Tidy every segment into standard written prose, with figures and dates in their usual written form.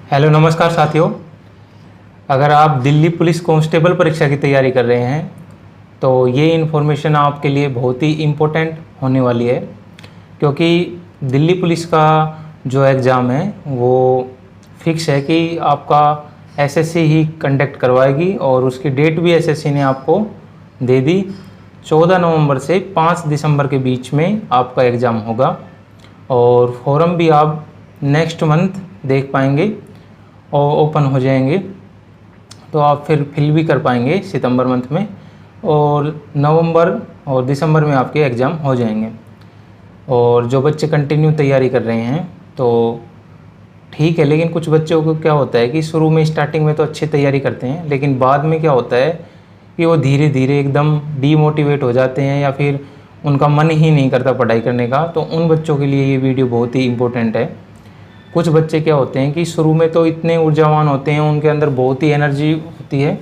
Hello नमस्कार साथियों। अगर आप दिल्ली पुलिस कांस्टेबल परीक्षा की तैयारी कर रहे हैं तो ये इन्फॉर्मेशन आपके लिए बहुत ही इम्पोर्टेंट होने वाली है, क्योंकि दिल्ली पुलिस का जो एग्ज़ाम है वो फिक्स है कि आपका एसएससी ही कंडक्ट करवाएगी और उसकी डेट भी एसएससी ने आपको दे दी। 14 नवंबर से 5 दिसंबर के बीच में आपका एग्ज़ाम होगा और फॉर्म भी आप नेक्स्ट मंथ देख पाएंगे और ओपन हो जाएंगे, तो आप फिर फिल भी कर पाएंगे सितंबर मंथ में, और नवंबर और दिसंबर में आपके एग्ज़ाम हो जाएंगे। और जो बच्चे कंटिन्यू तैयारी कर रहे हैं तो ठीक है, लेकिन कुछ बच्चों को क्या होता है कि शुरू में स्टार्टिंग में तो अच्छी तैयारी करते हैं, लेकिन बाद में क्या होता है कि वो धीरे धीरे एकदम डीमोटिवेट हो जाते हैं या फिर उनका मन ही नहीं करता पढ़ाई करने का। तो उन बच्चों के लिए ये वीडियो बहुत ही इम्पोर्टेंट है। कुछ बच्चे क्या होते हैं कि शुरू में तो इतने ऊर्जावान होते हैं, उनके अंदर बहुत ही एनर्जी होती है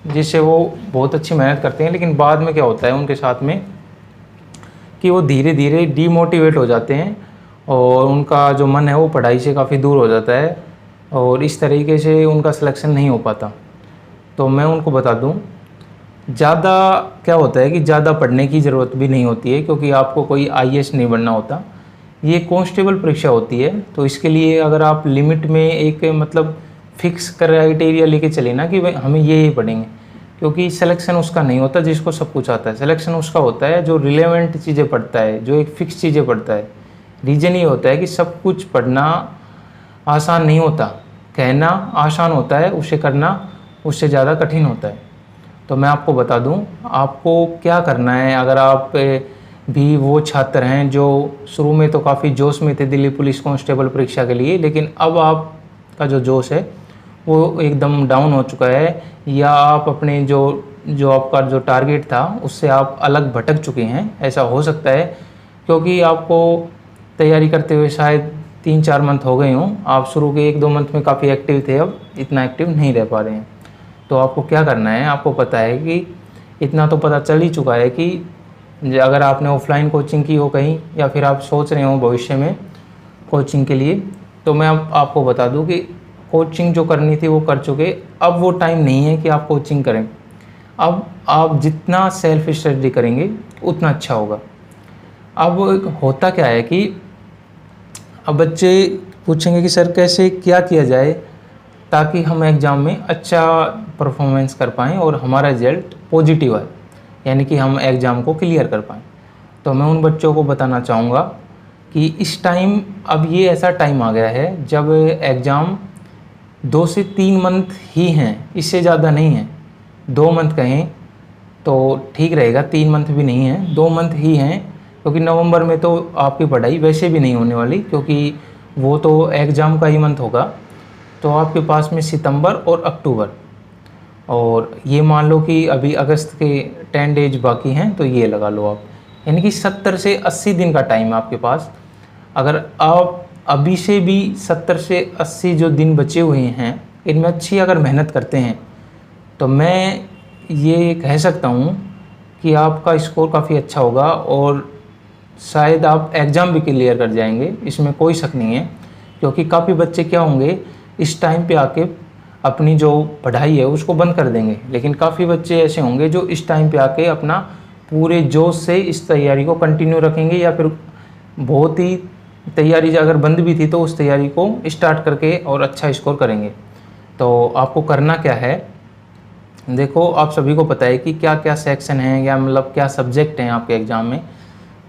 जिससे वो बहुत अच्छी मेहनत करते हैं, लेकिन बाद में क्या होता है उनके साथ में कि वो धीरे धीरे डीमोटिवेट हो जाते हैं और उनका जो मन है वो पढ़ाई से काफ़ी दूर हो जाता है और इस तरीके से उनका सिलेक्शन नहीं हो पाता। तो मैं उनको बता दूं, ज़्यादा क्या होता है कि ज़्यादा पढ़ने की ज़रूरत भी नहीं होती है, क्योंकि आपको कोई आईएएस नहीं बनना होता। ये कांस्टेबल परीक्षा होती है, तो इसके लिए अगर आप लिमिट में एक मतलब फिक्स क्राइटेरिया लेके चले ना कि भाई हमें ये पढ़ेंगे, क्योंकि सिलेक्शन उसका नहीं होता जिसको सब कुछ आता है। सिलेक्शन उसका होता है जो रिलेवेंट चीज़ें पढ़ता है, जो एक फ़िक्स चीज़ें पढ़ता है। रीज़न ये होता है कि सब कुछ पढ़ना आसान नहीं होता, कहना आसान होता है, उसे करना उससे ज़्यादा कठिन होता है। तो मैं आपको बता दूं आपको क्या करना है। अगर आप भी वो छात्र हैं जो शुरू में तो काफ़ी जोश में थे दिल्ली पुलिस कांस्टेबल परीक्षा के लिए, लेकिन अब आपका जो जोश है वो एकदम डाउन हो चुका है, या आप अपने जो आपका जो टारगेट था उससे आप अलग भटक चुके हैं, ऐसा हो सकता है। क्योंकि आपको तैयारी करते हुए शायद 3-4 मंथ हो गए हों, आप शुरू के 1-2 मंथ में काफ़ी एक्टिव थे, अब इतना एक्टिव नहीं रह पा रहे हैं। तो आपको क्या करना है, आपको पता है कि इतना तो पता चल ही चुका है कि अगर आपने ऑफलाइन कोचिंग की हो कहीं, या फिर आप सोच रहे हो भविष्य में कोचिंग के लिए, तो मैं अब आपको बता दूं कि कोचिंग जो करनी थी वो कर चुके। अब वो टाइम नहीं है कि आप कोचिंग करें। अब आप जितना सेल्फ स्टडी करेंगे उतना अच्छा होगा। अब होता क्या है कि अब बच्चे पूछेंगे कि सर कैसे क्या किया जाए ताकि हम एग्ज़ाम में अच्छा परफॉर्मेंस कर पाएँ और हमारा रिजल्ट पॉजिटिव आए, यानी कि हम एग्ज़ाम को क्लियर कर पाएँ। तो मैं उन बच्चों को बताना चाहूँगा कि इस टाइम अब ये ऐसा टाइम आ गया है जब एग्ज़ाम 2 से 3 मंथ ही हैं, इससे ज़्यादा नहीं है। 2 मंथ कहें तो ठीक रहेगा, 3 मंथ भी नहीं है, 2 मंथ ही हैं, क्योंकि नवंबर में तो आपकी पढ़ाई वैसे भी नहीं होने वाली, क्योंकि वो तो एग्ज़ाम का ही मंथ होगा। तो आपके पास में सितंबर और अक्टूबर, और ये मान लो कि अभी अगस्त के 10 डेज बाकी हैं, तो ये लगा लो आप, यानी कि 70 से 80 दिन का टाइम है आपके पास। अगर आप अभी से भी 70 से 80 जो दिन बचे हुए हैं इनमें अच्छी अगर मेहनत करते हैं तो मैं ये कह सकता हूँ कि आपका स्कोर काफ़ी अच्छा होगा और शायद आप एग्ज़ाम भी क्लियर कर जाएंगे, इसमें कोई शक नहीं है। क्योंकि काफ़ी बच्चे क्या होंगे इस टाइम पे आके अपनी जो पढ़ाई है उसको बंद कर देंगे, लेकिन काफ़ी बच्चे ऐसे होंगे जो इस टाइम पे आके अपना पूरे जोश से इस तैयारी को कंटिन्यू रखेंगे, या फिर बहुत ही तैयारी अगर बंद भी थी तो उस तैयारी को स्टार्ट करके और अच्छा स्कोर करेंगे। तो आपको करना क्या है, देखो आप सभी को पता है कि क्या क्या सेक्शन हैं, या मतलब क्या सब्जेक्ट हैं आपके एग्ज़ाम में।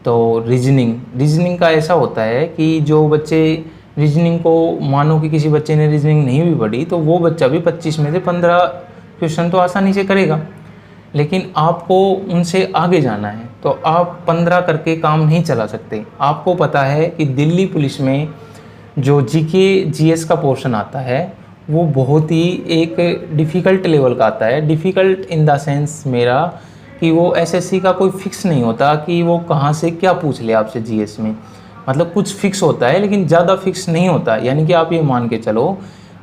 तो रीजनिंग का ऐसा होता है कि जो बच्चे रीजनिंग को, मानो कि किसी बच्चे ने रीजनिंग नहीं भी पढ़ी तो वो बच्चा भी 25 में से 15 क्वेश्चन तो आसानी से करेगा, लेकिन आपको उनसे आगे जाना है। तो आप 15 करके काम नहीं चला सकते। आपको पता है कि दिल्ली पुलिस में जो जीके जीएस का पोर्शन आता है वो बहुत ही एक डिफ़िकल्ट लेवल का आता है। डिफ़िकल्ट इन द सेंस मेरा कि वो एसएससी का कोई फिक्स नहीं होता कि वो कहाँ से क्या पूछ ले आपसे जीएस में, मतलब कुछ फिक्स होता है लेकिन ज़्यादा फिक्स नहीं होता। यानी कि आप ये मान के चलो,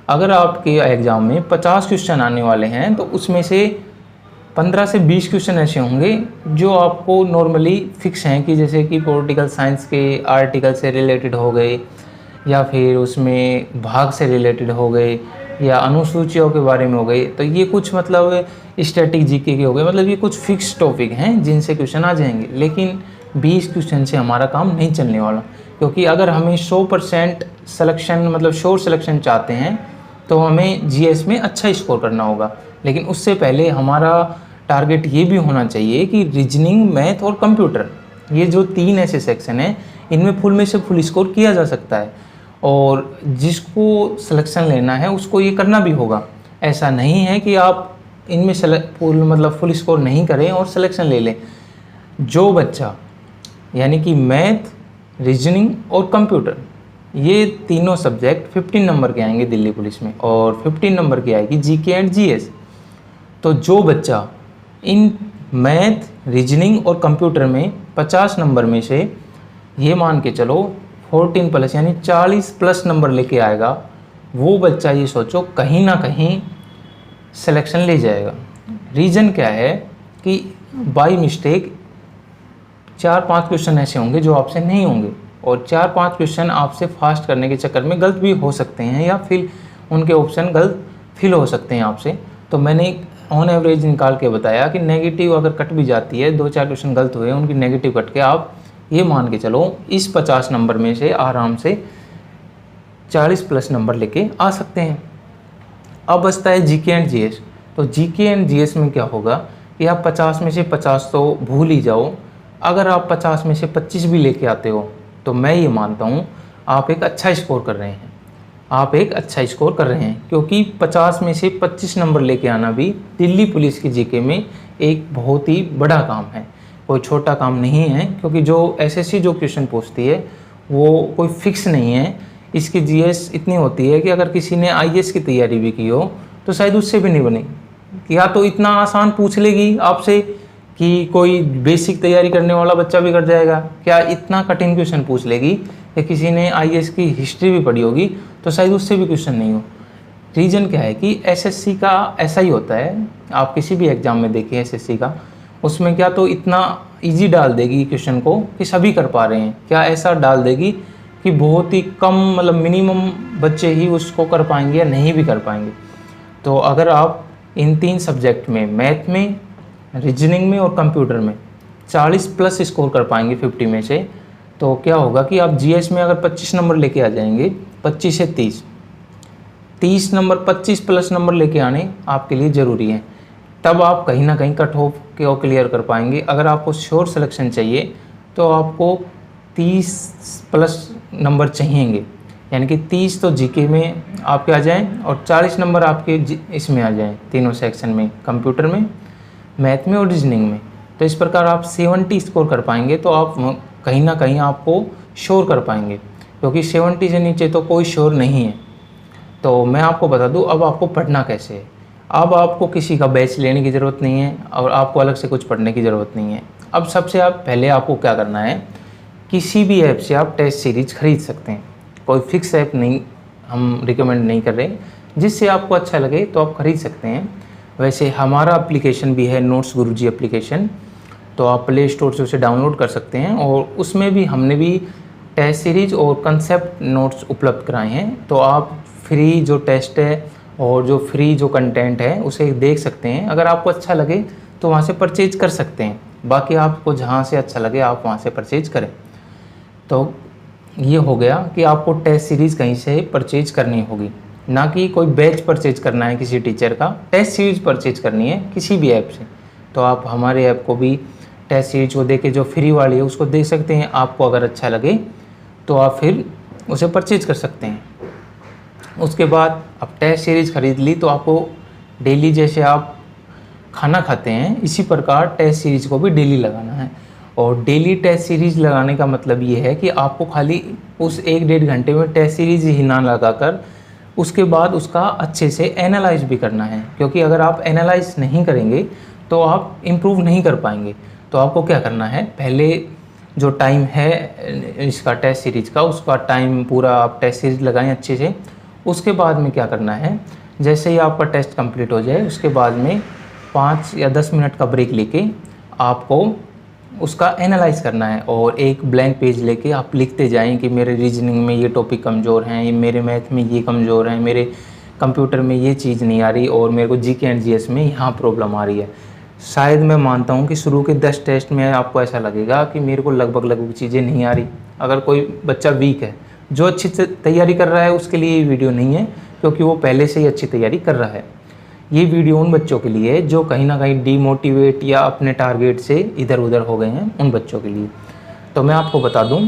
अगर आपके एग्ज़ाम में 50 क्वेश्चन आने वाले हैं तो उसमें से 15 से 20 क्वेश्चन ऐसे होंगे जो आपको नॉर्मली फिक्स हैं, कि जैसे कि पॉलिटिकल साइंस के आर्टिकल से रिलेटेड हो गए, या फिर उसमें भाग से रिलेटेड हो गए या अनुसूचियों के बारे में हो गए, तो ये कुछ मतलब स्टैटिक जीके के हो गए, मतलब ये कुछ फिक्स टॉपिक हैं जिनसे क्वेश्चन आ जाएंगे। लेकिन 20 क्वेश्चन से हमारा काम नहीं चलने वाला, क्योंकि अगर हमें 100% सिलेक्शन मतलब श्योर सिलेक्शन चाहते हैं तो हमें जीएस में अच्छा स्कोर करना होगा। लेकिन उससे पहले हमारा टारगेट ये भी होना चाहिए कि रीजनिंग, मैथ और कंप्यूटर, ये जो 3 ऐसे सेक्शन हैं, इनमें फुल में से फुल स्कोर किया जा सकता है। और जिसको सिलेक्शन लेना है उसको ये करना भी होगा। ऐसा नहीं है कि आप इनमें फुल स्कोर नहीं करें और सिलेक्शन ले लें। जो बच्चा यानी कि मैथ, रीजनिंग और कंप्यूटर, ये तीनों सब्जेक्ट 15 नंबर के आएंगे दिल्ली पुलिस में, और 15 नंबर की आएगी जीके एंड जीएस। तो जो बच्चा इन मैथ, रीजनिंग और कंप्यूटर में 50 नंबर में से ये मान के चलो 14 प्लस यानी 40 प्लस नंबर लेके आएगा, वो बच्चा ये सोचो कहीं ना कहीं सिलेक्शन ले जाएगा। रीज़न क्या है कि बाय मिस्टेक 4-5 क्वेश्चन ऐसे होंगे जो आपसे नहीं होंगे, और 4-5 क्वेश्चन आपसे फास्ट करने के चक्कर में गलत भी हो सकते हैं, या फिर उनके ऑप्शन गलत फिल हो सकते हैं आपसे। तो मैंने ऑन एवरेज निकाल के बताया कि नेगेटिव अगर कट भी जाती है, 2-4 क्वेश्चन गलत हुए, उनकी नेगेटिव कट के आप ये मान के चलो इस 50 नंबर में से आराम से 40 प्लस नंबर लेके आ सकते हैं। अब बचता है जीके एंड जीएस। तो जीके एंड जीएस में क्या होगा कि आप 50 में से 50 तो भूल ही जाओ। अगर आप 50 में से 25 भी लेके आते हो तो मैं ये मानता हूँ आप एक अच्छा स्कोर कर रहे हैं, आप एक अच्छा स्कोर कर रहे हैं, क्योंकि 50 में से 25 नंबर लेके आना भी दिल्ली पुलिस की जीके में एक बहुत ही बड़ा काम है, कोई छोटा काम नहीं है। क्योंकि जो एसएससी जो क्वेश्चन पूछती है वो कोई फिक्स नहीं है। इसकी जीएस इतनी होती है कि अगर किसी ने आईएएस की तैयारी भी की हो तो शायद उससे भी नहीं बने, या तो इतना आसान पूछ लेगी आपसे कि कोई बेसिक तैयारी करने वाला बच्चा भी कर जाएगा, क्या इतना कठिन क्वेश्चन पूछ लेगी कि किसी ने आईएएस की हिस्ट्री भी पढ़ी होगी तो शायद उससे भी क्वेश्चन नहीं हो। रीज़न क्या है कि एसएससी का ऐसा ही होता है, आप किसी भी एग्ज़ाम में देखिए एसएससी का, उसमें क्या तो इतना इजी डाल देगी क्वेश्चन को कि सभी कर पा रहे हैं, क्या ऐसा डाल देगी कि बहुत ही कम मतलब मिनिमम बच्चे ही उसको कर पाएंगे या नहीं भी कर पाएंगे। तो अगर आप इन 3 सब्जेक्ट में, मैथ में, रीजनिंग में और कंप्यूटर में 40 प्लस स्कोर कर पाएंगे 50 में से, तो क्या होगा कि आप जीएस में अगर 25 नंबर लेके आ जाएंगे, 25 से 30 नंबर, 25 प्लस नंबर लेके आने आपके लिए ज़रूरी है। तब आप कहीं ना कहीं कट ऑफ के क्लियर कर पाएंगे। अगर आपको श्योर सिलेक्शन चाहिए तो आपको 30 प्लस नंबर चाहिएंगे, यानी कि 30 तो जीके में आपके आ जाएं और 40 नंबर आपके इसमें आ जाएं, तीनों सेक्शन में, कंप्यूटर में, मैथ में और रीजनिंग में। तो इस प्रकार आप 70 स्कोर कर पाएंगे तो आप कहीं ना कहीं आपको श्योर कर पाएंगे, क्योंकि 70 से नीचे तो कोई श्योर नहीं है। तो मैं आपको बता दूं अब आपको पढ़ना कैसे है। अब आपको किसी का बैच लेने की ज़रूरत नहीं है और आपको अलग से कुछ पढ़ने की ज़रूरत नहीं है। अब सबसे पहले आपको क्या करना है, किसी भी ऐप से आप टेस्ट सीरीज खरीद सकते हैं। कोई फिक्स ऐप नहीं हम रिकमेंड नहीं कर रहे, जिससे आपको अच्छा लगे तो आप खरीद सकते हैं। वैसे हमारा एप्लीकेशन भी है, नोट्स गुरुजी एप्लीकेशन, तो आप प्ले स्टोर से उसे डाउनलोड कर सकते हैं, और उसमें भी हमने भी टेस्ट सीरीज और कंसेप्ट नोट्स उपलब्ध कराए हैं। तो आप फ्री जो टेस्ट है और जो फ्री जो कंटेंट है उसे देख सकते हैं। अगर आपको अच्छा लगे तो वहाँ से परचेज कर सकते हैं, बाकी आपको जहाँ से अच्छा लगे आप वहाँ से परचेज करें। तो ये हो गया कि आपको टेस्ट सीरीज़ कहीं से परचेज करनी होगी, ना कि कोई बैच परचेज करना है किसी टीचर का, टेस्ट सीरीज परचेज करनी है किसी भी ऐप से। तो आप हमारे ऐप को भी टेस्ट सीरीज को देके जो फ्री वाली है उसको देख सकते हैं। आपको अगर अच्छा लगे तो आप फिर उसे परचेज कर सकते हैं। उसके बाद अब टेस्ट सीरीज़ खरीद ली तो आपको डेली जैसे आप खाना खाते हैं इसी प्रकार टेस्ट सीरीज़ को भी डेली लगाना है। और डेली टेस्ट सीरीज़ लगाने का मतलब ये है कि आपको खाली उस 1-1.5 घंटे में टेस्ट सीरीज़ ही ना लगाकर उसके बाद उसका अच्छे से एनालाइज भी करना है, क्योंकि अगर आप एनालाइज नहीं करेंगे तो आप इम्प्रूव नहीं कर पाएंगे। तो आपको क्या करना है, पहले जो टाइम है इसका टेस्ट सीरीज़ का, उसका टाइम पूरा आप टेस्ट सीरीज़ लगाएं अच्छे से। उसके बाद में क्या करना है, जैसे ही आपका टेस्ट कंप्लीट हो जाए उसके बाद में 5 या 10 मिनट का ब्रेक लेके आपको उसका एनालाइज करना है और एक ब्लैंक पेज लेके आप लिखते जाएं कि मेरे रीजनिंग में ये टॉपिक कमज़ोर हैं, मेरे मैथ में ये कमज़ोर हैं, मेरे कंप्यूटर में ये चीज़ नहीं आ रही और मेरे को जीके एंड जीएस में यहाँ प्रॉब्लम आ रही है। शायद मैं मानता हूँ कि शुरू के 10 टेस्ट में आपको ऐसा लगेगा कि मेरे को लगभग चीज़ें नहीं आ रही। अगर कोई बच्चा वीक है, जो अच्छी तैयारी कर रहा है उसके लिए ये वीडियो नहीं है, क्योंकि वो पहले से ही अच्छी तैयारी कर रहा है। ये वीडियो उन बच्चों के लिए है जो कहीं ना कहीं डीमोटिवेट या अपने टारगेट से इधर उधर हो गए हैं, उन बच्चों के लिए। तो मैं आपको बता दूं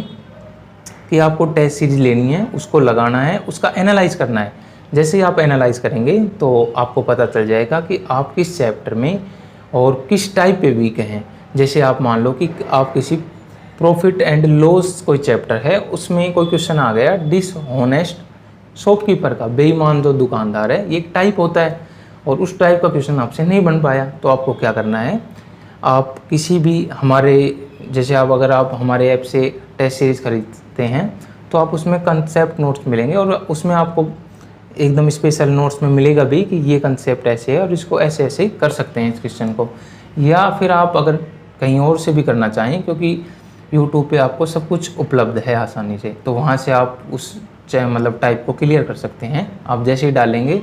कि आपको टेस्ट सीरीज लेनी है, उसको लगाना है, उसका एनालाइज करना है। जैसे ही आप एनालाइज करेंगे तो आपको पता चल जाएगा कि आप किस चैप्टर में और किस टाइप पे वीक हैं। जैसे आप मान लो कि आप किसी प्रॉफिट एंड लॉस कोई चैप्टर है, उसमें कोई क्वेश्चन आ गया डिसऑनेस्ट शॉपकीपर का, बेईमान जो दुकानदार है, ये एक टाइप होता है और उस टाइप का क्वेश्चन आपसे नहीं बन पाया, तो आपको क्या करना है, आप किसी भी हमारे जैसे अगर आप हमारे ऐप से टेस्ट सीरीज़ खरीदते हैं तो आप उसमें कंसेप्ट नोट्स मिलेंगे और उसमें आपको एकदम स्पेशल नोट्स में मिलेगा भी कि ये कंसेप्ट ऐसे है और इसको ऐसे ऐसे कर सकते हैं इस क्वेश्चन को। या फिर आप अगर कहीं और से भी करना चाहें, क्योंकि यूट्यूब पे आपको सब कुछ उपलब्ध है आसानी से, तो वहाँ से आप उस मतलब टाइप को क्लियर कर सकते हैं। आप जैसे ही डालेंगे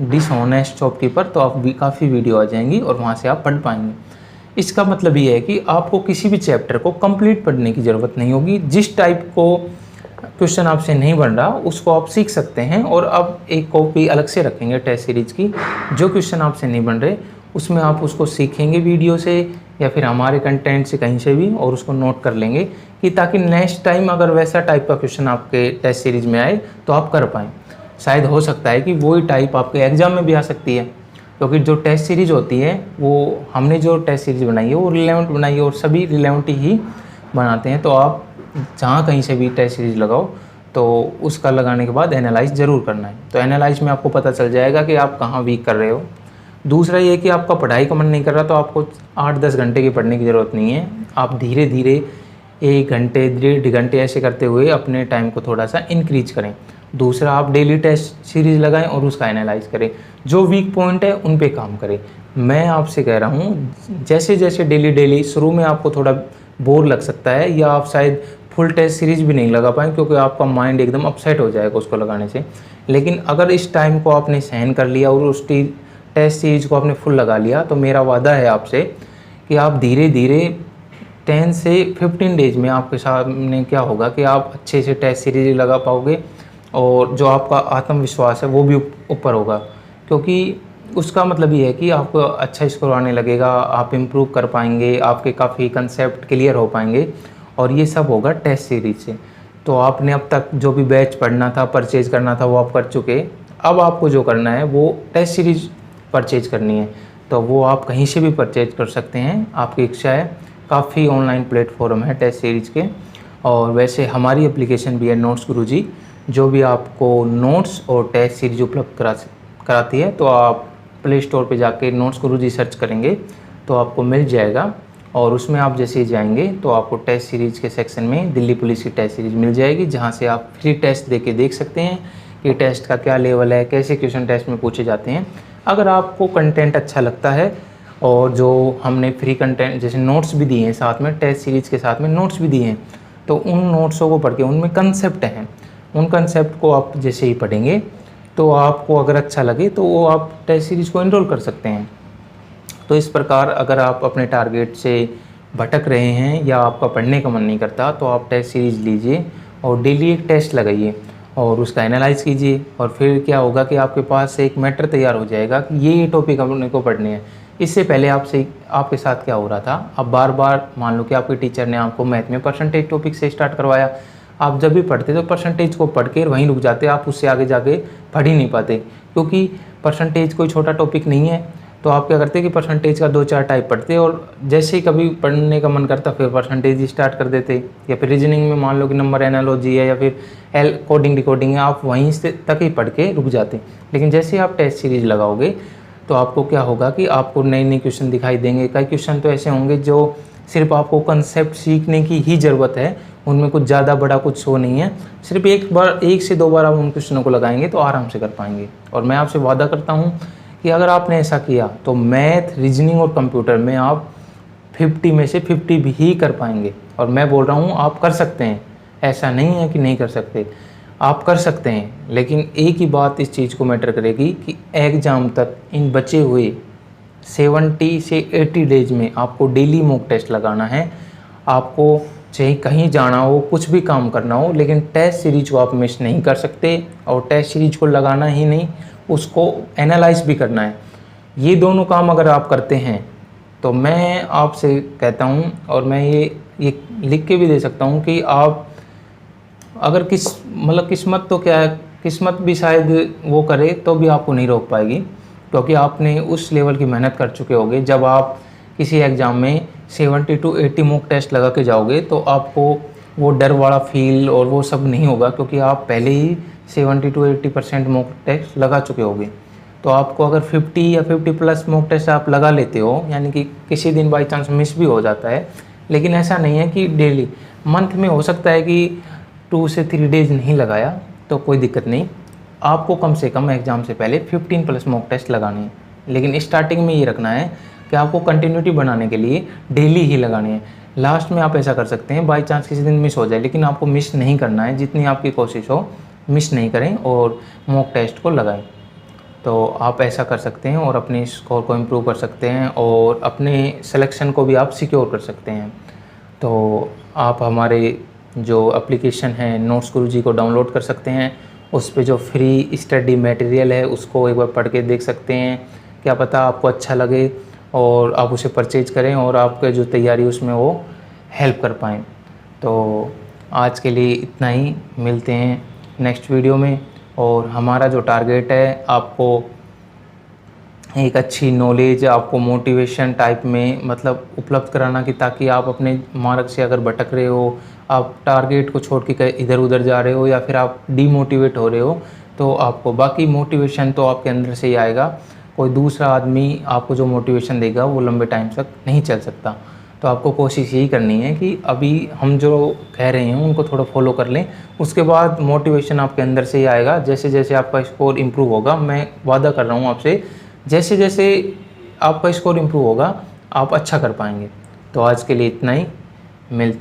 डिसऑनेस्ट शॉपकीपर तो आप भी काफ़ी वीडियो आ जाएंगी और वहाँ से आप पढ़ पाएंगे। इसका मतलब ये है कि आपको किसी भी चैप्टर को कंप्लीट पढ़ने की ज़रूरत नहीं होगी। जिस टाइप को क्वेश्चन आपसे नहीं बन रहा उसको आप सीख सकते हैं और अब एक कॉपी अलग से रखेंगे टेस्ट सीरीज की। जो क्वेश्चन आपसे नहीं बन रहे उसमें आप उसको सीखेंगे वीडियो से या फिर हमारे कंटेंट से कहीं से भी, और उसको नोट कर लेंगे कि ताकि नेक्स्ट टाइम अगर वैसा टाइप का क्वेश्चन आपके टेस्ट सीरीज में आए तो आप कर पाएँ। शायद हो सकता है कि वही टाइप आपके एग्ज़ाम में भी आ सकती है, क्योंकि जो टेस्ट सीरीज़ होती है वो हमने जो टेस्ट सीरीज़ बनाई है वो रिलेवेंट बनाई है और सभी रिलेवेंट ही बनाते हैं। तो आप जहाँ कहीं से भी टेस्ट सीरीज़ लगाओ तो उसका लगाने के बाद एनालाइज ज़रूर करना है। तो एनालाइज में आपको पता चल जाएगा कि आप कहाँ वीक कर रहे हो। दूसरा ये कि आपका पढ़ाई का मन नहीं कर रहा तो आपको 8-10 घंटे की पढ़ने की ज़रूरत नहीं है। आप धीरे धीरे 1 घंटे 1.5 घंटे ऐसे करते हुए अपने टाइम को थोड़ा सा इंक्रीज करें। दूसरा, आप डेली टेस्ट सीरीज़ लगाएं और उसका एनालाइज करें। जो वीक पॉइंट है उन पे काम करें। मैं आपसे कह रहा हूँ जैसे जैसे डेली शुरू में आपको थोड़ा बोर लग सकता है या आप शायद फुल टेस्ट सीरीज़ भी नहीं लगा पाएँ, क्योंकि आपका माइंड एकदम अपसेट हो जाएगा उसको लगाने से। लेकिन अगर इस टाइम को आपने सहन कर लिया और उस टेस्ट सीरीज़ को आपने फुल लगा लिया तो मेरा वादा है आपसे कि आप धीरे धीरे 10 से 15 डेज में आपके सामने क्या होगा कि आप अच्छे से टेस्ट सीरीज लगा पाओगे और जो आपका आत्मविश्वास है वो भी ऊपर होगा, क्योंकि उसका मतलब ये है कि आपको अच्छा स्कोर आने लगेगा, आप इम्प्रूव कर पाएंगे, आपके काफ़ी कंसेप्ट क्लियर हो पाएंगे और ये सब होगा टेस्ट सीरीज से। तो आपने अब तक जो भी बैच पढ़ना था, परचेज़ करना था वो आप कर चुके। अब आपको जो करना है वो टेस्ट सीरीज परचेज़ करनी है, तो वो आप कहीं से भी परचेज कर सकते हैं, आपकी इच्छा है। काफ़ी ऑनलाइन प्लेटफॉर्म है टेस्ट सीरीज़ के, और वैसे हमारी एप्लीकेशन भी है नोट्स गुरुजी, जो भी आपको नोट्स और टेस्ट सीरीज उपलब्ध कराती है। तो आप प्ले स्टोर पे जाके नोट्स गुरुजी सर्च करेंगे तो आपको मिल जाएगा, और उसमें आप जैसे ही जाएंगे तो आपको टेस्ट सीरीज़ के सेक्शन में दिल्ली पुलिस की टेस्ट सीरीज़ मिल जाएगी, जहाँ से आप फ्री टेस्ट दे के देख सकते हैं कि टेस्ट का क्या लेवल है, कैसे क्वेश्चन टेस्ट में पूछे जाते हैं। अगर आपको कंटेंट अच्छा लगता है और जो हमने फ्री कंटेंट जैसे नोट्स भी दिए हैं साथ में, टेस्ट सीरीज़ के साथ में नोट्स भी दिए हैं, तो उन नोट्सों को पढ़ के उनमें कंसेप्ट हैं, उन कंसेप्ट को आप जैसे ही पढ़ेंगे तो आपको अगर अच्छा लगे तो वो आप टेस्ट सीरीज़ को एनरोल कर सकते हैं। तो इस प्रकार अगर आप अपने टारगेट से भटक रहे हैं या आपका पढ़ने का मन नहीं करता तो आप टेस्ट सीरीज़ लीजिए और डेली एक टेस्ट लगाइए और उसका एनालाइज कीजिए, और फिर क्या होगा कि आपके पास एक मैटर तैयार हो जाएगा कि ये टॉपिक अपने को पढ़ने हैं। इससे पहले आपके साथ क्या हो रहा था, अब बार बार मान लो कि आपके टीचर ने आपको मैथ में परसेंटेज टॉपिक से स्टार्ट करवाया, आप जब भी पढ़ते तो परसेंटेज को पढ़ के वहीं रुक जाते, आप उससे आगे जाके पढ़ ही नहीं पाते, क्योंकि परसेंटेज कोई छोटा टॉपिक नहीं है। तो आप क्या करते कि परसेंटेज का 2-4 टाइप पढ़ते और जैसे ही कभी पढ़ने का मन करता फिर परसेंटेज ही स्टार्ट कर देते, या फिर रीजनिंग में मान लो कि नंबर एनालॉजी है या फिर कोडिंग डिकोडिंग है, आप वहीं से तक ही पढ़ के रुक जाते। लेकिन जैसे ही आप टेस्ट सीरीज लगाओगे तो आपको क्या होगा कि आपको नए नए क्वेश्चन दिखाई देंगे। कई क्वेश्चन तो ऐसे होंगे जो सिर्फ आपको कंसेप्ट सीखने की ही ज़रूरत है, उनमें कुछ ज़्यादा बड़ा कुछ शो नहीं है, सिर्फ 1 से 2 बार आप उन क्वेश्चनों को लगाएंगे तो आराम से कर पाएंगे। और मैं आपसे वादा करता हूँ कि अगर आपने ऐसा किया तो मैथ, रीजनिंग और कंप्यूटर में आप 50 में से 50 भी ही कर पाएंगे। और मैं बोल रहा हूँ आप कर सकते हैं, ऐसा नहीं है कि नहीं कर सकते, आप कर सकते हैं। लेकिन एक ही बात इस चीज़ को मैटर करेगी कि एग्ज़ाम तक इन बचे हुए 70 से 80 डेज में आपको डेली मॉक टेस्ट लगाना है। आपको चाहे कहीं जाना हो, कुछ भी काम करना हो, लेकिन टेस्ट सीरीज को आप मिस नहीं कर सकते। और टेस्ट सीरीज को लगाना ही नहीं, उसको एनालाइज भी करना है। ये दोनों काम अगर आप करते हैं तो मैं आपसे कहता हूँ, और मैं ये लिख के भी दे सकता हूँ कि आप अगर किस्मत तो क्या है, किस्मत भी शायद वो करे तो भी आपको नहीं रोक पाएगी, क्योंकि आपने उस लेवल की मेहनत कर चुके होगे। जब आप किसी एग्ज़ाम में 70 to 80 मॉक टेस्ट लगा के जाओगे तो आपको वो डर वाला फील और वो सब नहीं होगा, क्योंकि आप पहले ही 70 to 80% मॉक टेस्ट लगा चुके होगे। तो आपको अगर 50 या 50+ मॉक टेस्ट आप लगा लेते हो, यानी कि किसी दिन बाई चांस मिस भी हो जाता है, लेकिन ऐसा नहीं है कि डेली, मंथ में हो सकता है कि 2 से 3 डेज नहीं लगाया तो कोई दिक्कत नहीं। आपको कम से कम एग्ज़ाम से पहले 15+ मॉक टेस्ट लगाने हैं। लेकिन स्टार्टिंग में ये रखना है कि आपको कंटिन्यूटी बनाने के लिए डेली ही लगाने हैं। लास्ट में आप ऐसा कर सकते हैं, बाई चांस किसी दिन मिस हो जाए, लेकिन आपको मिस नहीं करना है। जितनी आपकी कोशिश हो मिस नहीं करें और मॉक टेस्ट को लगाएं। तो आप ऐसा कर सकते हैं और अपने स्कोर को इम्प्रूव कर सकते हैं और अपने सिलेक्शन को भी आप सिक्योर कर सकते हैं। तो आप हमारे जो एप्लीकेशन है नोट्स गुरुजी को डाउनलोड कर सकते हैं। उस पे जो फ्री स्टडी मटेरियल है उसको एक बार पढ़ के देख सकते हैं। क्या पता आपको अच्छा लगे और आप उसे परचेज करें और आपके जो तैयारी उसमें वो हेल्प कर पाएँ। तो आज के लिए इतना ही, मिलते हैं नेक्स्ट वीडियो में। और हमारा जो टारगेट है, आपको एक अच्छी नॉलेज, आपको मोटिवेशन टाइप में मतलब उपलब्ध कराना, कि ताकि आप अपने मार्ग से अगर भटक रहे हो, आप टारगेट को छोड़ के इधर उधर जा रहे हो, या फिर आप डीमोटिवेट हो रहे हो, तो आपको बाकी मोटिवेशन तो आपके अंदर से ही आएगा। कोई दूसरा आदमी आपको जो मोटिवेशन देगा वो लंबे टाइम तक नहीं चल सकता। तो आपको कोशिश यही करनी है कि अभी हम जो कह रहे हैं उनको थोड़ा फॉलो कर लें, उसके बाद मोटिवेशन आपके अंदर से ही आएगा। जैसे जैसे आपका स्कोर इम्प्रूव होगा, मैं वादा कर रहा हूँ आपसे, जैसे जैसे आपका स्कोर इम्प्रूव होगा आप अच्छा कर पाएंगे। तो आज के लिए इतना ही, मिलते